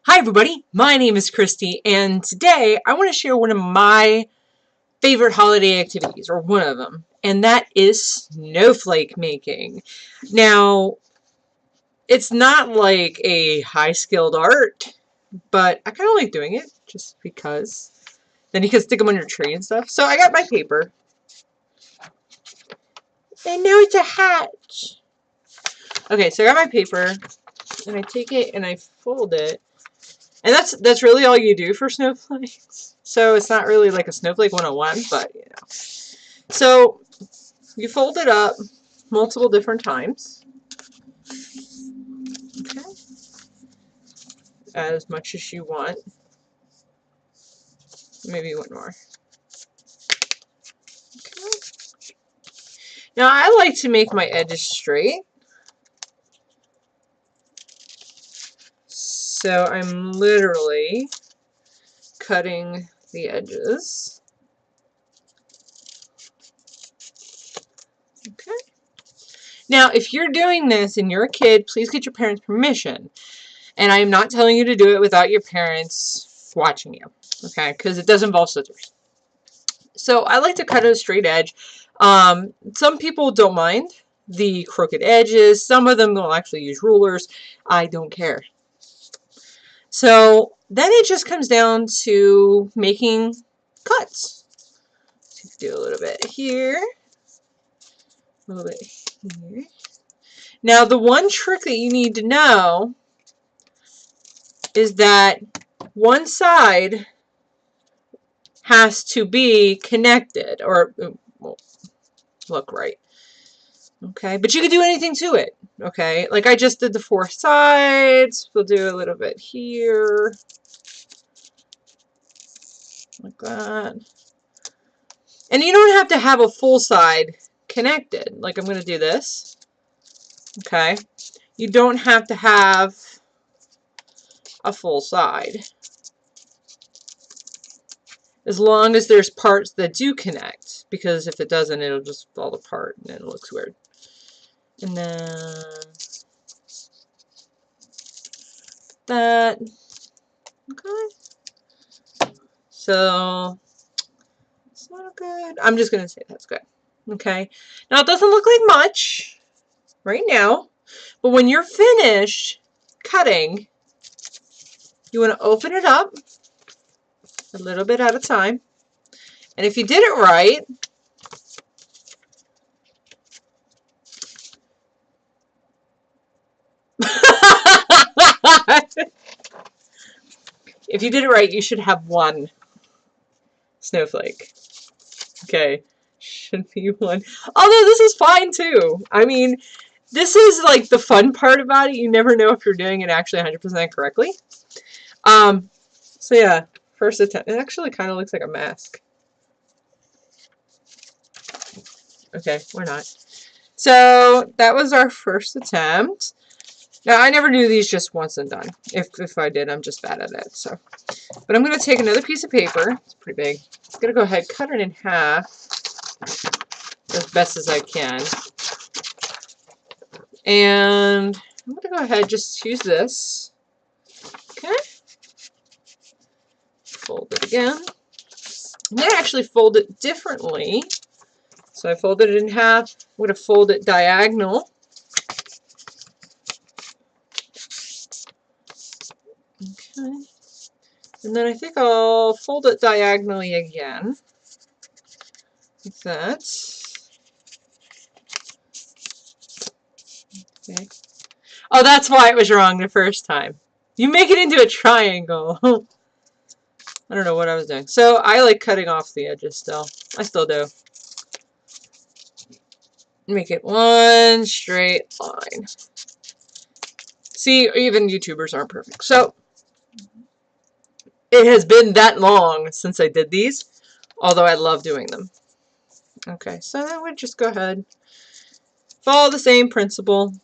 Hi everybody, my name is Christy, and today I want to share one of my favorite holiday activities, or one of them, and that is snowflake making. Now, it's not like a high-skilled art, but I kind of like doing it just because. Then you can stick them on your tree and stuff. So I got my paper. And now it's a hat. Okay, so I got my paper, and I take it and I fold it. And that's really all you do for snowflakes. So it's not really like a snowflake 101, but you know. So you fold it up multiple different times. Okay. As much as you want. Maybe one more. Okay. Now I like to make my edges straight. So I'm literally cutting the edges. Okay. Now, if you're doing this and you're a kid, please get your parents' permission. And I am not telling you to do it without your parents watching you, okay? Because it does involve scissors. So I like to cut a straight edge. Some people don't mind the crooked edges. Some of them will actually use rulers. I don't care. So then it just comes down to making cuts. So do a little bit here, a little bit here. Now the one trick that you need to know is that one side has to be connected, or look right. Okay, but you can do anything to it. Okay, like I just did the four sides. We'll do a little bit here, like that. And you don't have to have a full side connected. Like I'm going to do this. Okay, you don't have to have a full side, as long as there's parts that do connect, because if it doesn't, it'll just fall apart and it looks weird. And then that. Okay. So it's not good. I'm just going to say that's good. Okay. Now it doesn't look like much right now, but when you're finished cutting, you want to open it up a little bit at a time. And if you did it right, if you did it right, you should have one snowflake. Okay, should be one. Although this is fine too. I mean, this is like the fun part about it. You never know if you're doing it actually 100% correctly. So yeah, first attempt. It actually kind of looks like a mask. Okay, we're not. So that was our first attempt. Now, I never do these just once and done. If I did, I'm just bad at it. So, but I'm going to take another piece of paper. It's pretty big. I'm going to go ahead and cut it in half as best as I can. And I'm going to go ahead and just use this. Okay. Fold it again. I'm going to actually fold it differently. So I folded it in half. I'm going to fold it diagonal. Okay. And then I think I'll fold it diagonally again. Like that. Okay. Oh, that's why it was wrong the first time. You make it into a triangle. I don't know what I was doing. So I like cutting off the edges still. I still do. Make it one straight line. See, even YouTubers aren't perfect. So it has been that long since I did these, although I love doing them. Okay, so then we just go ahead. Follow the same principle.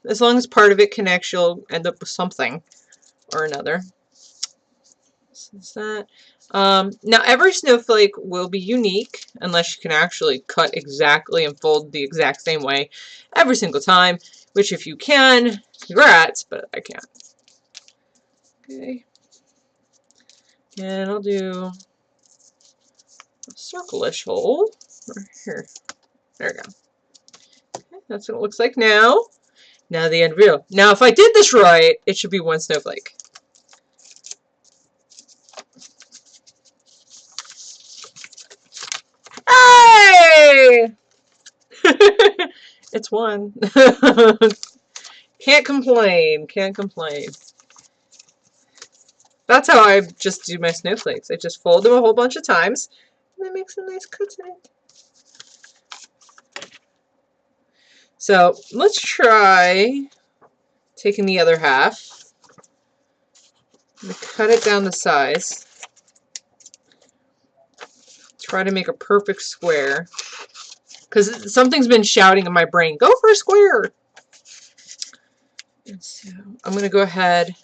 As long as part of it connects, you'll end up with something or another. So is that. Now every snowflake will be unique unless you can actually cut exactly and fold the exact same way every single time, which if you can, congrats, but I can't. Okay. And I'll do a circle-ish hole right here. There we go. Okay, that's what it looks like now. Now the end reveal. Now if I did this right, it should be one snowflake. Hey! It's one. Can't complain. Can't complain. That's how I just do my snowflakes. I just fold them a whole bunch of times and then make some nice cuts in it. So let's try taking the other half and cut it down to size. Try to make a perfect square. Because something's been shouting in my brain, go for a square! And so I'm going to go ahead,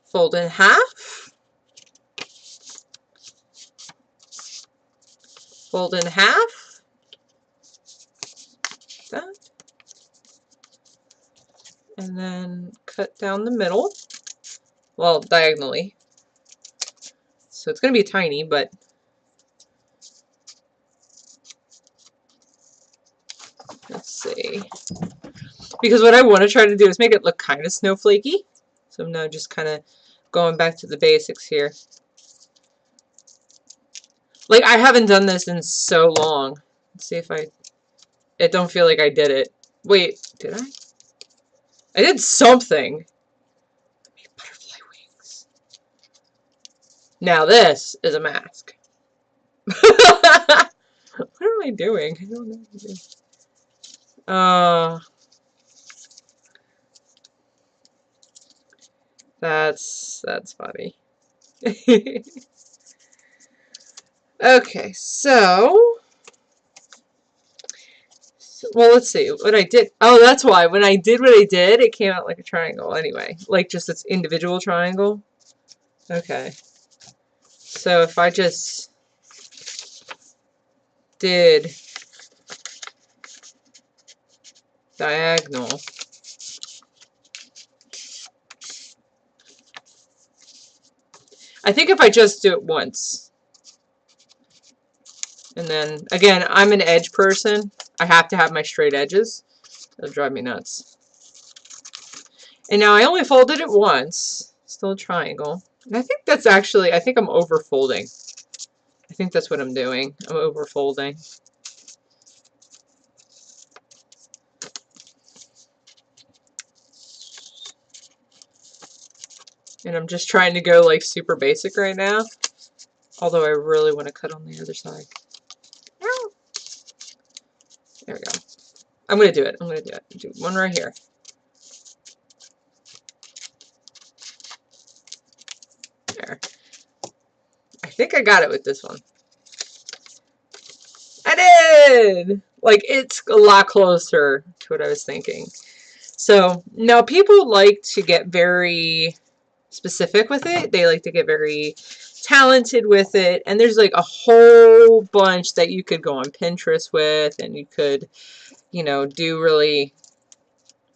fold in half, fold in half, that, and then cut down the middle, well, diagonally. So it's going to be tiny, but let's see. Because what I want to try to do is make it look kind of snowflakey. So I'm now just kind of going back to the basics here. Like, I haven't done this in so long. Let's see if I don't feel like I did it. Wait, did I? I did something. I made butterfly wings. Now this is a mask. What am I doing? I don't know what to do. That's funny. Okay, so well, let's see what I did. Oh, that's why when I did what I did, it came out like a triangle anyway, like just its individual triangle. Okay, so if I just did diagonal, I think if I just do it once, and then again, I'm an edge person. I have to have my straight edges. It'll drive me nuts. And now I only folded it once. Still a triangle. And I think that's actually, I think I'm over folding. I think that's what I'm doing. I'm over folding. And I'm just trying to go like super basic right now. Although I really want to cut on the other side. There we go. I'm going to do it. I'm going to do it. Do one right here. There. I think I got it with this one. I did! Like, it's a lot closer to what I was thinking. So, now people like to get very specific with it. They like to get very talented with it. And there's like a whole bunch that you could go on Pinterest with. And you could, you know, do really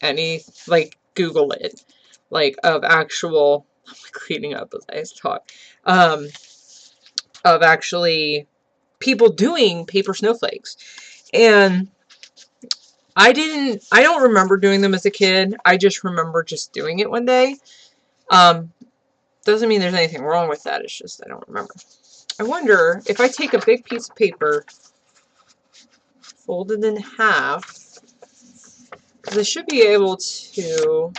any, like, Google it. Like, of actual, I'm cleaning up as I talk. Of actually people doing paper snowflakes. And I don't remember doing them as a kid. I just remember just doing it one day. Doesn't mean there's anything wrong with that. It's just I don't remember. I wonder if I take a big piece of paper, fold it in half, because I should be able to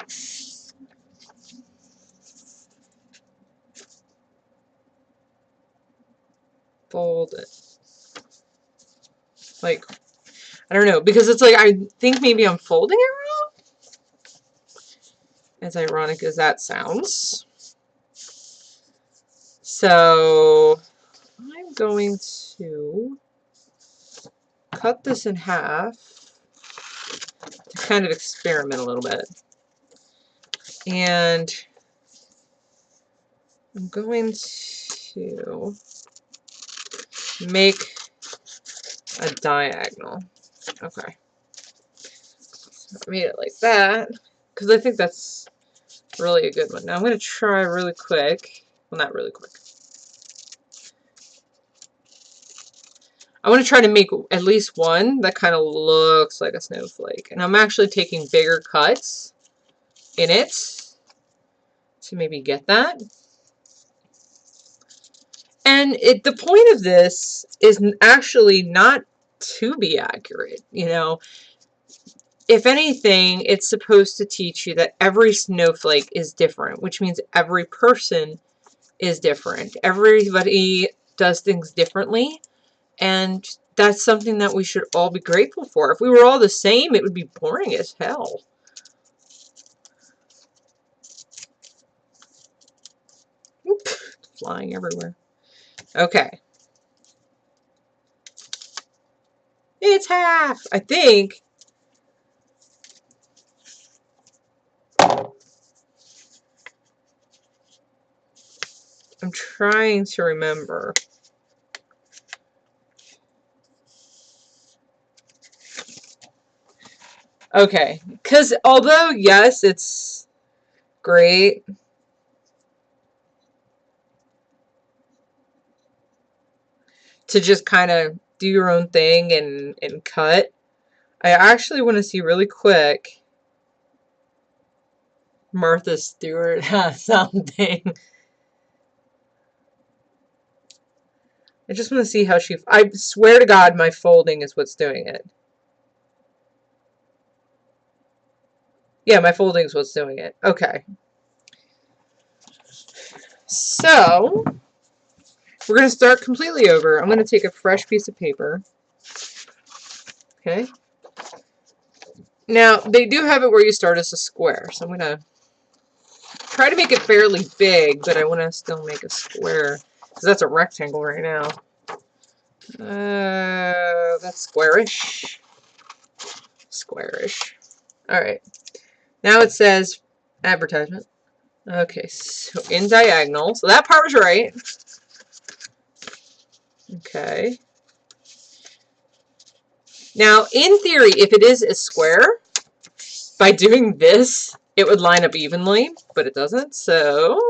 fold it. Like, I don't know, because it's like, I think maybe I'm folding it wrong. As ironic as that sounds. So, I'm going to cut this in half to kind of experiment a little bit. And I'm going to make a diagonal. Okay. So I made it like that because I think that's really a good one. Now I'm going to try really quick. Well, not really quick. I want to try to make at least one that kind of looks like a snowflake. And I'm actually taking bigger cuts in it to maybe get that. And the point of this is actually not to be accurate, you know. If anything, it's supposed to teach you that every snowflake is different, which means every person is different. Everybody does things differently, and that's something that we should all be grateful for. If we were all the same, it would be boring as hell. Oop, flying everywhere. Okay. It's half, I think. I'm trying to remember. Okay, because although, yes, it's great, to just kind of do your own thing and cut, I actually want to see really quick Martha Stewart has something. I just want to see how she... I swear to God my folding is what's doing it. Yeah, my folding is what's doing it. Okay. So, we're going to start completely over. I'm going to take a fresh piece of paper. Okay. Now, they do have it where you start as a square. So I'm going to try to make it fairly big, but I want to still make a square. Because that's a rectangle right now. That's squarish. Squarish. Alright. Now it says advertisement. Okay, so in diagonal. So that part was right. Okay. Now, in theory, if it is a square, by doing this, it would line up evenly, but it doesn't, so...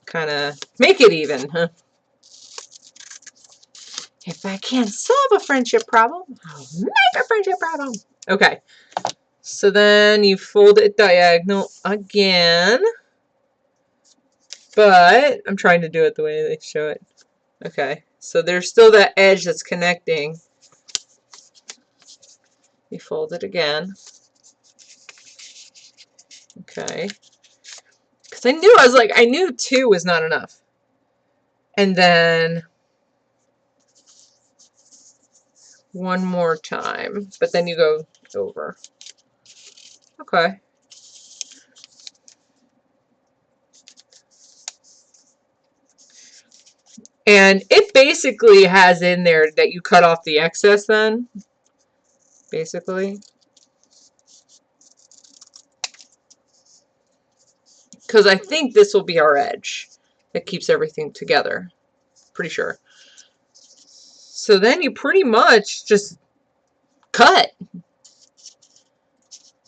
kind of make it even, huh? If I can't solve a friendship problem, I'll make a friendship problem. Okay. So then you fold it diagonal again. But I'm trying to do it the way they show it. Okay. So there's still that edge that's connecting. You fold it again. Okay. Because I knew 2 was not enough. And then one more time. But then you go over. Okay. And it basically has in there that you cut off the excess then. Basically. Because I think this will be our edge that keeps everything together. Pretty sure. So then you pretty much just cut.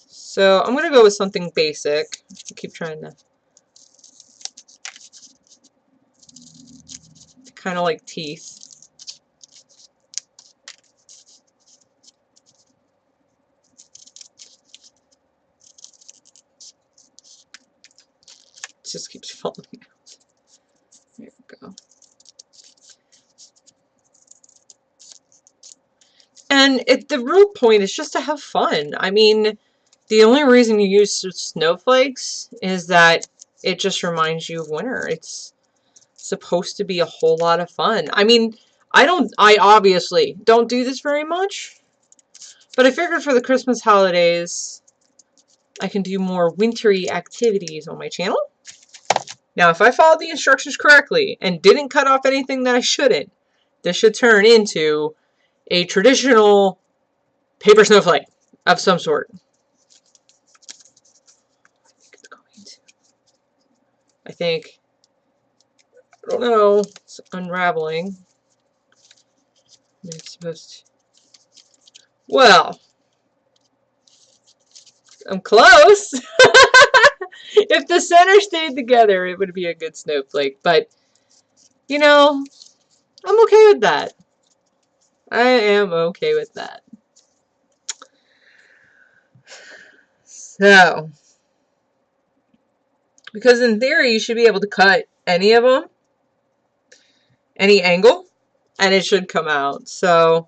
So I'm going to go with something basic. I keep trying to kind of like teeth. It just keeps falling out. There we go. And the real point is just to have fun. I mean, the only reason you use snowflakes is that it just reminds you of winter. It's supposed to be a whole lot of fun. I mean, I obviously don't do this very much, but I figured for the Christmas holidays, I can do more wintry activities on my channel. Now, if I followed the instructions correctly and didn't cut off anything that I shouldn't, this should turn into a traditional paper snowflake of some sort. I think. I don't know. It's unraveling. It's supposed to... Well, I'm close. If the center stayed together, it would be a good snowflake. But, you know, I'm okay with that. I am okay with that. So, because in theory, you should be able to cut any of them, any angle, and it should come out. So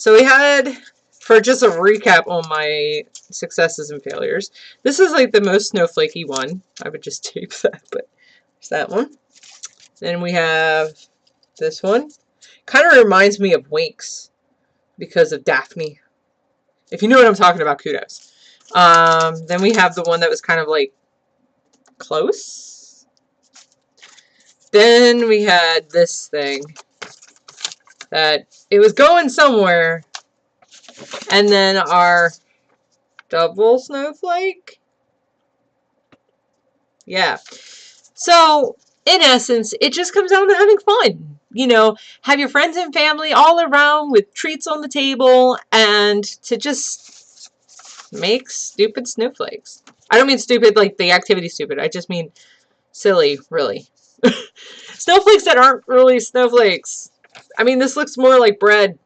we had, for just a recap on my successes and failures, this is like the most snowflakey one. I would just tape that, but there's that one. Then we have this one. Kind of reminds me of Winx because of Daphne. If you know what I'm talking about, kudos. Then we have the one that was kind of like close. Then we had this thing that it was going somewhere. And then our double snowflake. Yeah. So, in essence, it just comes down to having fun. You know, have your friends and family all around with treats on the table and to just make stupid snowflakes. I don't mean stupid like the activity stupid. I just mean silly, really. Snowflakes that aren't really snowflakes. I mean, this looks more like bread.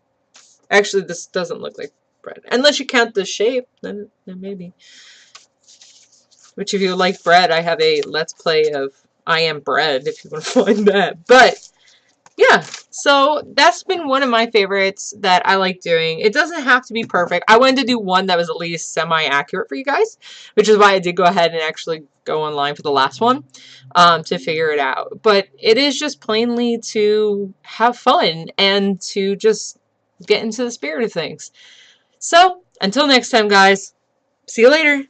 Actually, this doesn't look like bread. Unless you count the shape, then maybe. Which, if you like bread, I have a Let's Play of I Am Bread, if you want to find that. But, yeah. So, that's been one of my favorites that I like doing. It doesn't have to be perfect. I wanted to do one that was at least semi-accurate for you guys. Which is why I did go ahead and actually go online for the last one. To figure it out. But it is just plainly to have fun. And to just get into the spirit of things. So, until next time, guys. See you later.